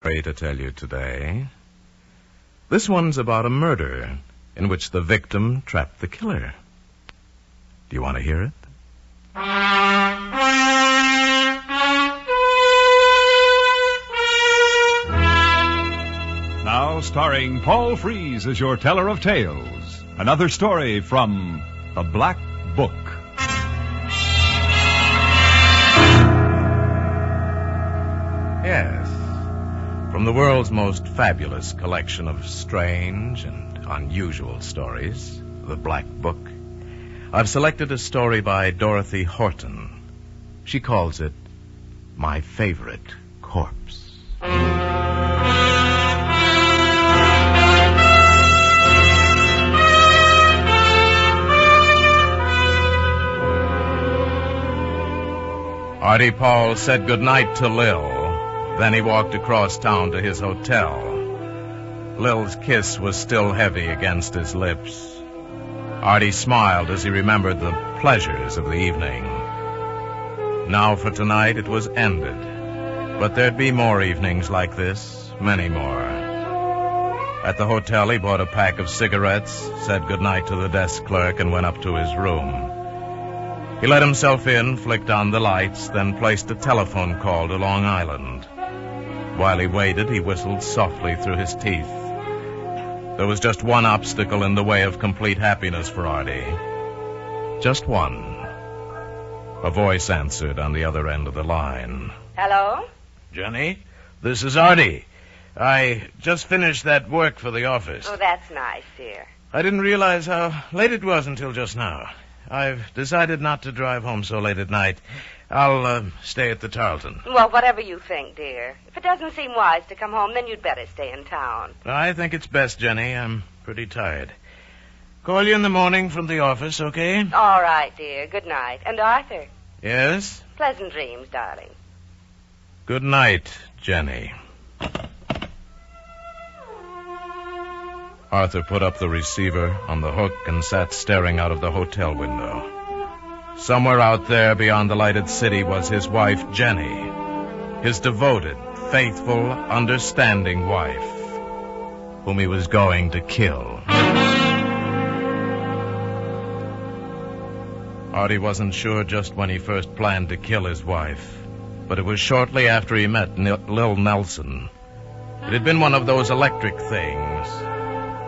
Story to tell you today. This one's about a murder in which the victim trapped the killer. Do you want to hear it? Now starring Paul Frees as your teller of tales. Another story from The Black Book. Yes. From the world's most fabulous collection of strange and unusual stories, The Black Book, I've selected a story by Dorothy Horton. She calls it My Favorite Corpse. Artie Paul said goodnight to Lil. Then he walked across town to his hotel. Lil's kiss was still heavy against his lips. Artie smiled as he remembered the pleasures of the evening. Now for tonight it was ended. But there'd be more evenings like this, many more. At the hotel he bought a pack of cigarettes, said goodnight to the desk clerk, and went up to his room. He let himself in, flicked on the lights, then placed a telephone call to Long Island. While he waited, he whistled softly through his teeth. There was just one obstacle in the way of complete happiness for Artie. Just one. A voice answered on the other end of the line. Hello? Jenny, this is Artie. I just finished that work for the office. Oh, that's nice, dear. I didn't realize how late it was until just now. I've decided not to drive home so late at night. I'll stay at the Tarleton. Well, whatever you think, dear. If it doesn't seem wise to come home, then you'd better stay in town. I think it's best, Jenny. I'm pretty tired. Call you in the morning from the office, okay? All right, dear. Good night. And Arthur? Yes? Pleasant dreams, darling. Good night, Jenny. Arthur put up the receiver on the hook and sat staring out of the hotel window. Somewhere out there beyond the lighted city was his wife, Jenny. His devoted, faithful, understanding wife, whom he was going to kill. Artie wasn't sure just when he first planned to kill his wife, but it was shortly after he met Lil Nelson. It had been one of those electric things.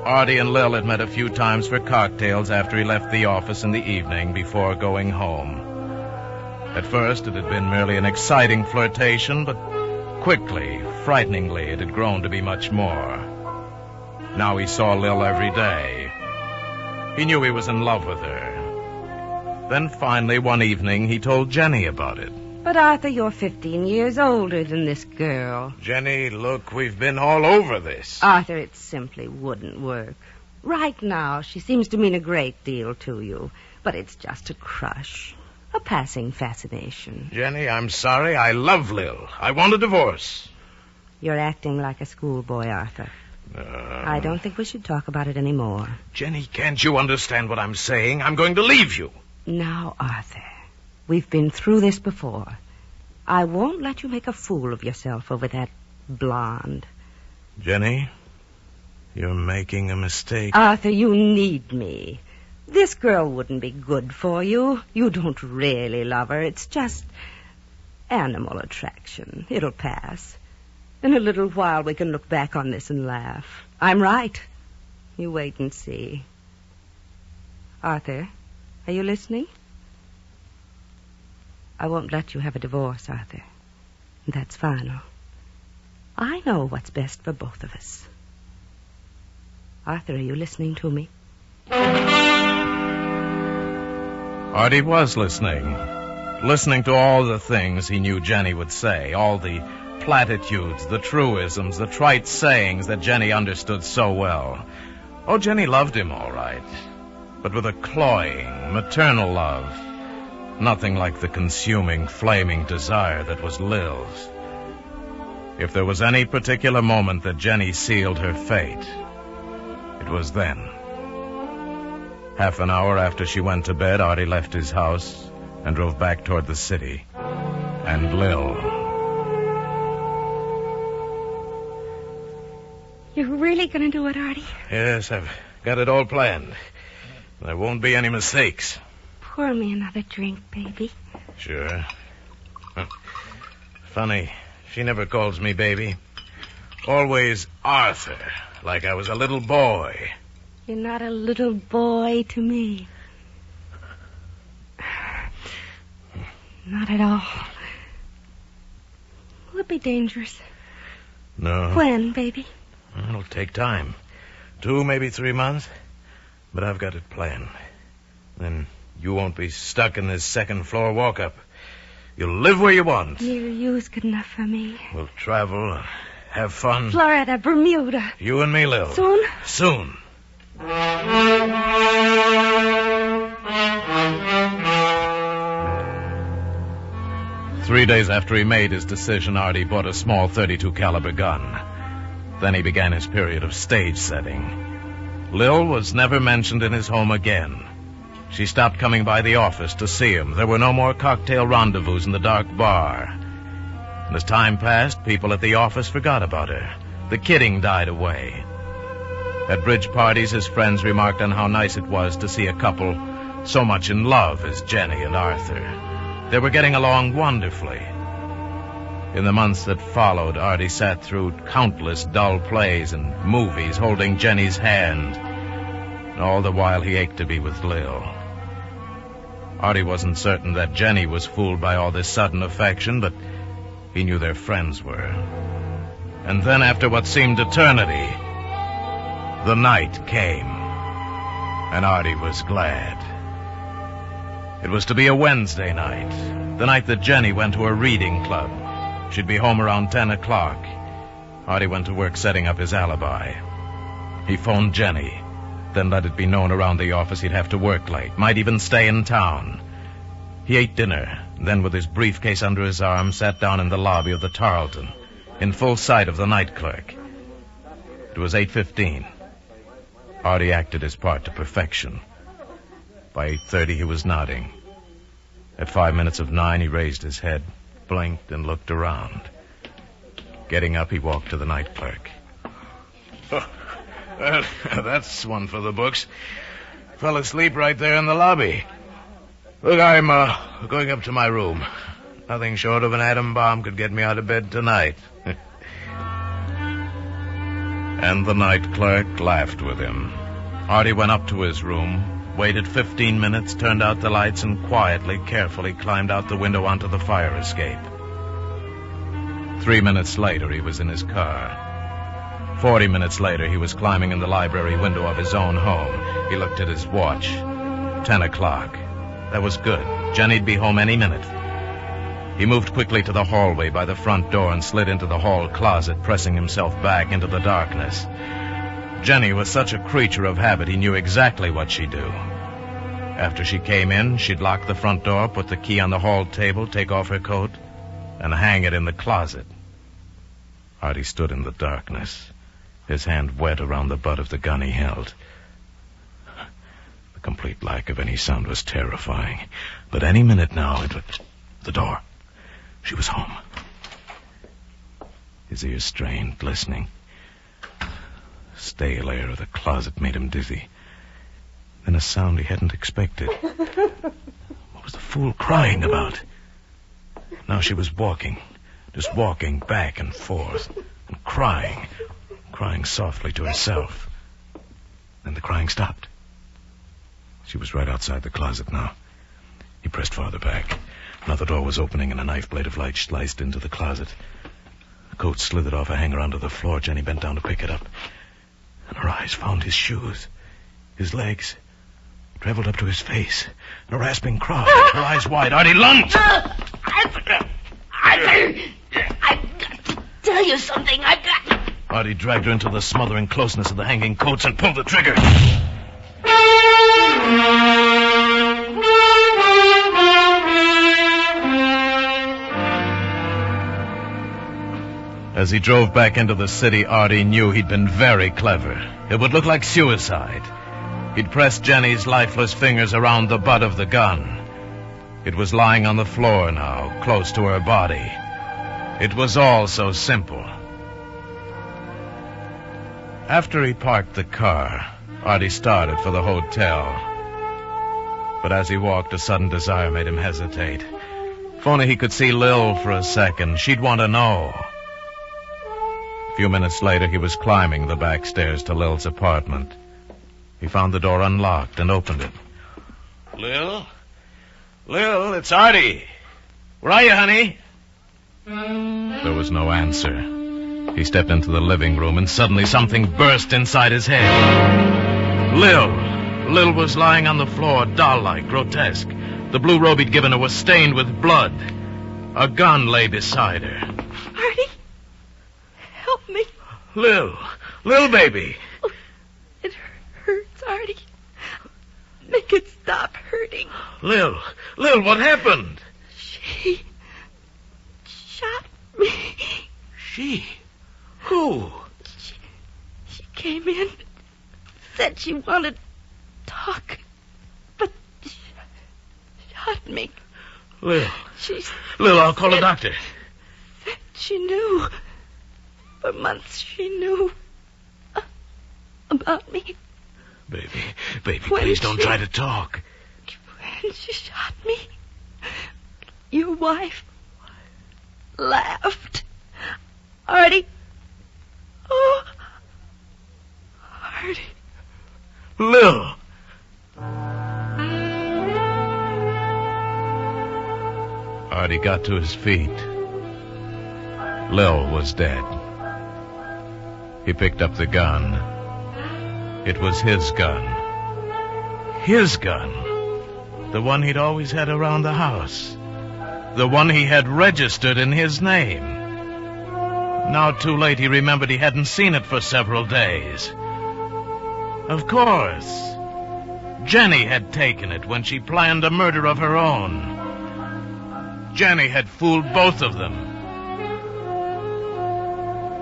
Artie and Lil had met a few times for cocktails after he left the office in the evening before going home. At first, it had been merely an exciting flirtation, but quickly, frighteningly, it had grown to be much more. Now he saw Lil every day. He knew he was in love with her. Then finally, one evening, he told Jenny about it. But, Arthur, you're 15 years older than this girl. Jenny, look, we've been all over this. Arthur, it simply wouldn't work. Right now, she seems to mean a great deal to you. But it's just a crush. A passing fascination. Jenny, I'm sorry. I love Lil. I want a divorce. You're acting like a schoolboy, Arthur. I don't think we should talk about it anymore. Jenny, can't you understand what I'm saying? I'm going to leave you. Now, Arthur, we've been through this before. I won't let you make a fool of yourself over that blonde. Jenny, you're making a mistake. Arthur, you need me. This girl wouldn't be good for you. You don't really love her. It's just animal attraction. It'll pass. In a little while, we can look back on this and laugh. I'm right. You wait and see. Arthur, are you listening? I won't let you have a divorce, Arthur. That's final. I know what's best for both of us. Arthur, are you listening to me? Artie was listening. Listening to all the things he knew Jenny would say. All the platitudes, the truisms, the trite sayings that Jenny understood so well. Oh, Jenny loved him all right. But with a cloying, maternal love. Nothing like the consuming, flaming desire that was Lil's. If there was any particular moment that Jenny sealed her fate, it was then. Half an hour after she went to bed, Artie left his house and drove back toward the city. And Lil. You're really going to do it, Artie? Yes, I've got it all planned. There won't be any mistakes. Pour me another drink, baby. Sure. Huh. Funny, she never calls me baby. Always Arthur, like I was a little boy. You're not a little boy to me. Not at all. Will it be dangerous? No. When, baby? It'll take time. 2, maybe 3 months. But I've got it planned. Then you won't be stuck in this second-floor walk-up. You'll live where you want. Near you's good enough for me. We'll travel, have fun. Florida, Bermuda. You and me, Lil. Soon? Soon. 3 days after he made his decision, Artie bought a small .32 caliber gun. Then he began his period of stage setting. Lil was never mentioned in his home again. She stopped coming by the office to see him. There were no more cocktail rendezvous in the dark bar. And as time passed, people at the office forgot about her. The kidding died away. At bridge parties, his friends remarked on how nice it was to see a couple so much in love as Jenny and Arthur. They were getting along wonderfully. In the months that followed, Artie sat through countless dull plays and movies holding Jenny's hand. And all the while he ached to be with Lil. Artie wasn't certain that Jenny was fooled by all this sudden affection, but he knew their friends were. And then after what seemed eternity, the night came. And Artie was glad. It was to be a Wednesday night, the night that Jenny went to a reading club. She'd be home around 10 o'clock. Artie went to work setting up his alibi. He phoned Jenny, then let it be known around the office he'd have to work late, might even stay in town. He ate dinner, then with his briefcase under his arm, sat down in the lobby of the Tarleton, in full sight of the night clerk. It was 8:15. Artie acted his part to perfection. By 8:30, he was nodding. At 5 minutes of 9, he raised his head, blinked, and looked around. Getting up, he walked to the night clerk. Oh, well, that's one for the books. Fell asleep right there in the lobby. Look, I'm going up to my room. Nothing short of an atom bomb could get me out of bed tonight. And the night clerk laughed with him. Artie went up to his room, waited 15 minutes, turned out the lights, and quietly, carefully climbed out the window onto the fire escape. 3 minutes later, he was in his car. 40 minutes later, he was climbing in the library window of his own home. He looked at his watch. 10 o'clock. That was good. Jenny'd be home any minute. He moved quickly to the hallway by the front door and slid into the hall closet, pressing himself back into the darkness. Jenny was such a creature of habit, he knew exactly what she'd do. After she came in, she'd lock the front door, put the key on the hall table, take off her coat, and hang it in the closet. Artie stood in the darkness, his hand wet around the butt of the gun he held. The complete lack of any sound was terrifying. But any minute now, it would... The door. She was home. His ears strained, listening. Stale air of the closet made him dizzy. Then a sound he hadn't expected. What was the fool crying about? Now she was walking, just walking back and forth, and crying softly to herself. Then the crying stopped. She was right outside the closet now. He pressed farther back. Another door was opening, and a knife blade of light sliced into the closet. The coat slithered off a hanger onto the floor. Jenny bent down to pick it up. And her eyes found his shoes, his legs, traveled up to his face. In a rasping cry, her eyes wide, Artie lunged. Arthur! I've got to tell you something. I've got... Artie dragged her into the smothering closeness of the hanging coats and pulled the trigger. As he drove back into the city, Artie knew he'd been very clever. It would look like suicide. He'd pressed Jenny's lifeless fingers around the butt of the gun. It was lying on the floor now, close to her body. It was all so simple. After he parked the car, Artie started for the hotel. But as he walked, a sudden desire made him hesitate. If only he could see Lil for a second, she'd want to know. A few minutes later, he was climbing the back stairs to Lil's apartment. He found the door unlocked and opened it. Lil? Lil, it's Artie. Where are you, honey? There was no answer. He stepped into the living room, and suddenly something burst inside his head. Lil was lying on the floor, doll-like, grotesque. The blue robe he'd given her was stained with blood. A gun lay beside her. Artie, help me. Lil, baby. Oh, it hurts, Artie. Make it stop hurting. Lil, what happened? She shot me. She? Who? She came in, said she wanted to talk, but shot me. Lil, I'll call a doctor. Said she knew. For months she knew about me. Baby, please don't try to talk. When she shot me, your wife laughed. Artie. Oh, Artie. Lil. Artie got to his feet. Lil was dead. He picked up the gun. It was his gun. His gun. The one he'd always had around the house. The one he had registered in his name. Now, too late, he remembered he hadn't seen it for several days. Of course. Jenny had taken it when she planned a murder of her own. Jenny had fooled both of them.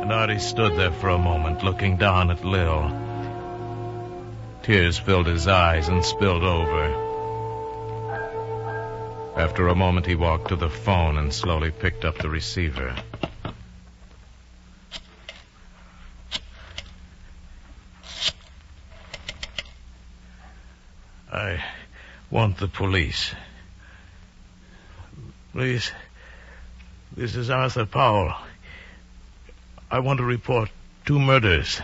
And Artie stood there for a moment, looking down at Lil. Tears filled his eyes and spilled over. After a moment, he walked to the phone and slowly picked up the receiver. I want the police. Please, this is Arthur Powell. I want to report 2 murders.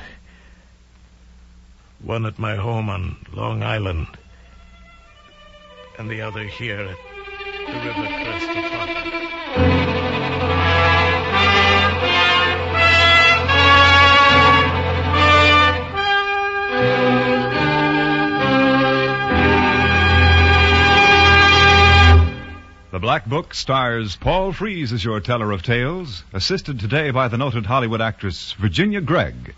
One at my home on Long Island, and the other here at the River Crest apartment. The Black Book stars Paul Frees as your teller of tales, assisted today by the noted Hollywood actress Virginia Gregg.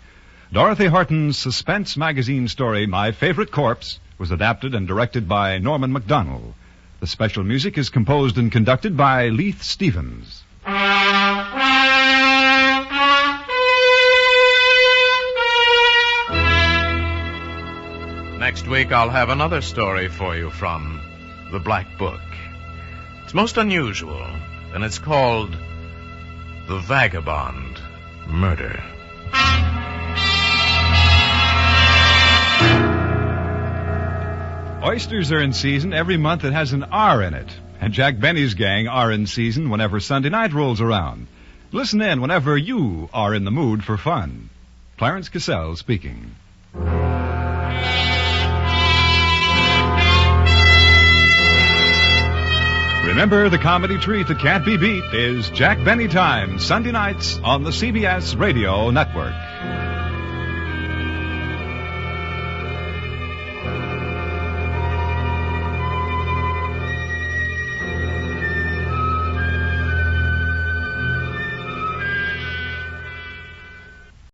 Dorothy Horton's suspense magazine story, My Favorite Corpse, was adapted and directed by Norman MacDonald. The special music is composed and conducted by Leith Stevens. Next week, I'll have another story for you from The Black Book. It's most unusual, and it's called The Vagabond Murder. Oysters are in season every month that has an R in it. And Jack Benny's gang are in season whenever Sunday night rolls around. Listen in whenever you are in the mood for fun. Clarence Cassell speaking. Remember, the comedy treat that can't be beat is Jack Benny Time, Sunday nights on the CBS Radio Network.